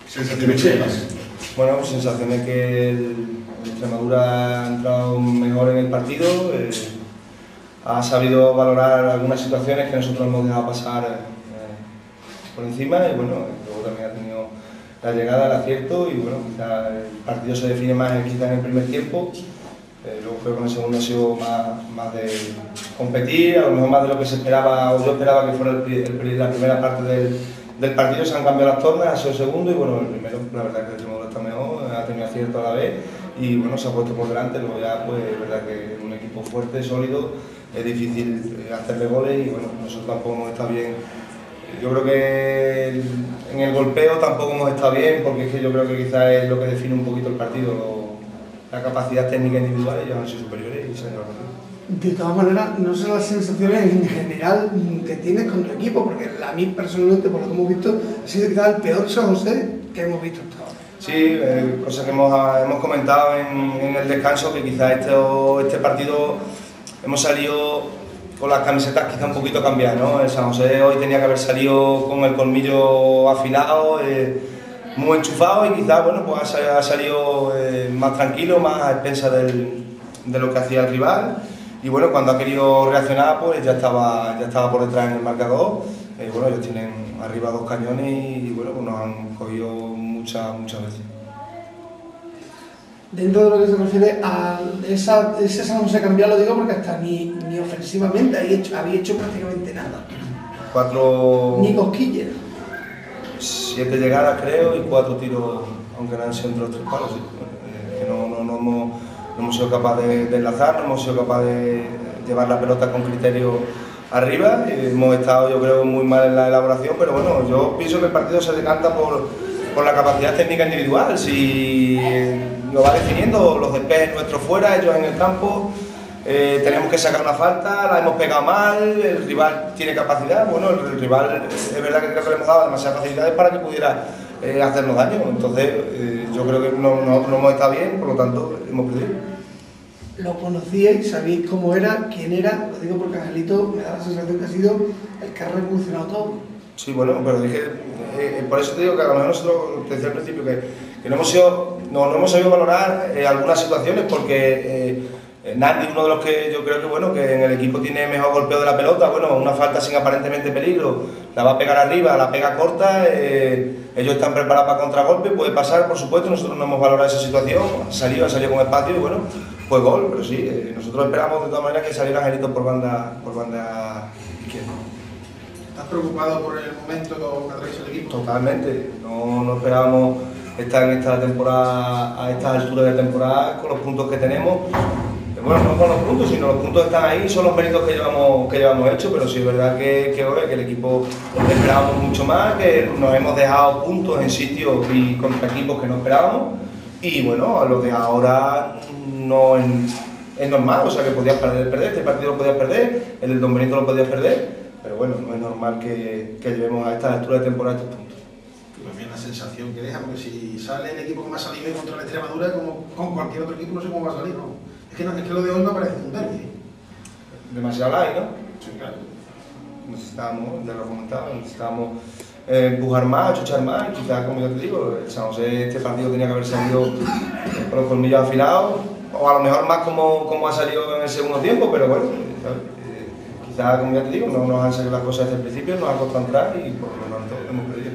¿Sensaciones tuyas? Bueno, sensaciones que el Extremadura ha entrado mejor en el partido, ha sabido valorar algunas situaciones que nosotros hemos dejado pasar por encima y bueno, luego también ha tenido la llegada, el acierto y bueno, quizá el partido se define más quizá en el primer tiempo. Luego creo que en el segundo ha sido más de competir, a lo mejor más de lo que se esperaba o yo esperaba que fuera la primera parte del partido. Se han cambiado las tornas, ha sido el segundo y bueno, el primero la verdad que el Extremadura está mejor, ha tenido acierto a la vez y bueno, se ha puesto por delante. Luego ya pues es verdad que un equipo fuerte, sólido, es difícil hacerle goles y bueno, nosotros tampoco hemos estado bien. Yo creo que en el golpeo tampoco hemos estado bien porque es que yo creo que quizás es lo que define un poquito el partido. La capacidad técnica individual, ellos han sido superiores y se han llevado. De todas maneras, no sé las sensaciones en general que tienes con tu equipo, porque a mí personalmente, por lo que hemos visto, ha sido quizás el peor San José que hemos visto hasta ahora. Sí, cosas que hemos comentado en el descanso, que quizás este partido hemos salido con las camisetas quizá un poquito cambiadas, ¿no? El San José hoy tenía que haber salido con el colmillo afilado, muy enchufado y quizás bueno, pues ha salido más tranquilo, más a expensas de lo que hacía el rival y bueno, cuando ha querido reaccionar pues ya estaba por detrás en el marcador. Bueno, ellos tienen arriba dos cañones y bueno, pues nos han cogido muchas veces. Dentro de lo que se refiere a ese San José cambiado, lo digo porque hasta ni ofensivamente había hecho prácticamente nada. Ni cosquillas. 7 llegadas creo y 4 tiros, aunque no han sido entre los 3 palos, sí. Que no hemos sido capaces de enlazar, no hemos sido capaces de llevar la pelota con criterio arriba. Hemos estado yo creo muy mal en la elaboración, pero bueno, yo pienso que el partido se decanta por la capacidad técnica individual. Si lo va definiendo, los despejes nuestros fuera, ellos en el campo. Tenemos que sacar una falta, la hemos pegado mal, el rival tiene capacidad, bueno, el rival es verdad que creo que le hemos dado demasiadas facilidades para que pudiera hacernos daño, entonces yo creo que no hemos estado bien, por lo tanto hemos perdido. Lo conocíais, sabéis cómo era, quién era, lo digo porque Angelito me da la sensación que ha sido el que ha revolucionado todo. Sí, bueno, pero dije, por eso te digo que a lo mejor nosotros, te decía al principio, que no hemos sabido valorar algunas situaciones porque Nandi, uno de los que yo creo que bueno, que en el equipo tiene mejor golpeo de la pelota, bueno, una falta sin aparentemente peligro, la va a pegar arriba, la pega corta, ellos están preparados para contragolpe, puede pasar, por supuesto, nosotros no hemos valorado esa situación, ha salido con espacio y bueno, pues gol, pero sí, nosotros esperamos de todas maneras que saliera Angelito por banda izquierda. ¿Estás preocupado por el momento que atraviesa el equipo? Totalmente, no esperábamos estar en esta temporada, a estas alturas de temporada, con los puntos que tenemos. Bueno, no con los puntos, sino los puntos están ahí, son los méritos que llevamos hechos, pero sí es verdad que el equipo esperábamos mucho más, que nos hemos dejado puntos en sitios y contra equipos que no esperábamos y bueno, lo de ahora no es normal, o sea que podías perder, este partido lo podías perder, el del Don Benito lo podías perder, pero bueno, no es normal que llevemos a esta altura de temporada estos puntos. También la sensación que deja, porque si sale el equipo como ha salido contra la Extremadura, como con cualquier otro equipo, no sé cómo va a salir, ¿no? Es que lo de hoy me parece un derbi. Demasiado light, ¿no? Sí, claro. Necesitábamos, ya lo comentaba, necesitábamos empujar más, chuchar más, y quizás, como yo te digo, el San José este partido tenía que haber salido con los colmillos afilados, o a lo mejor más como ha salido en el segundo tiempo, pero bueno, quizás, como ya te digo, no nos han salido las cosas desde el principio, nos ha costado entrar y por lo tanto hemos perdido.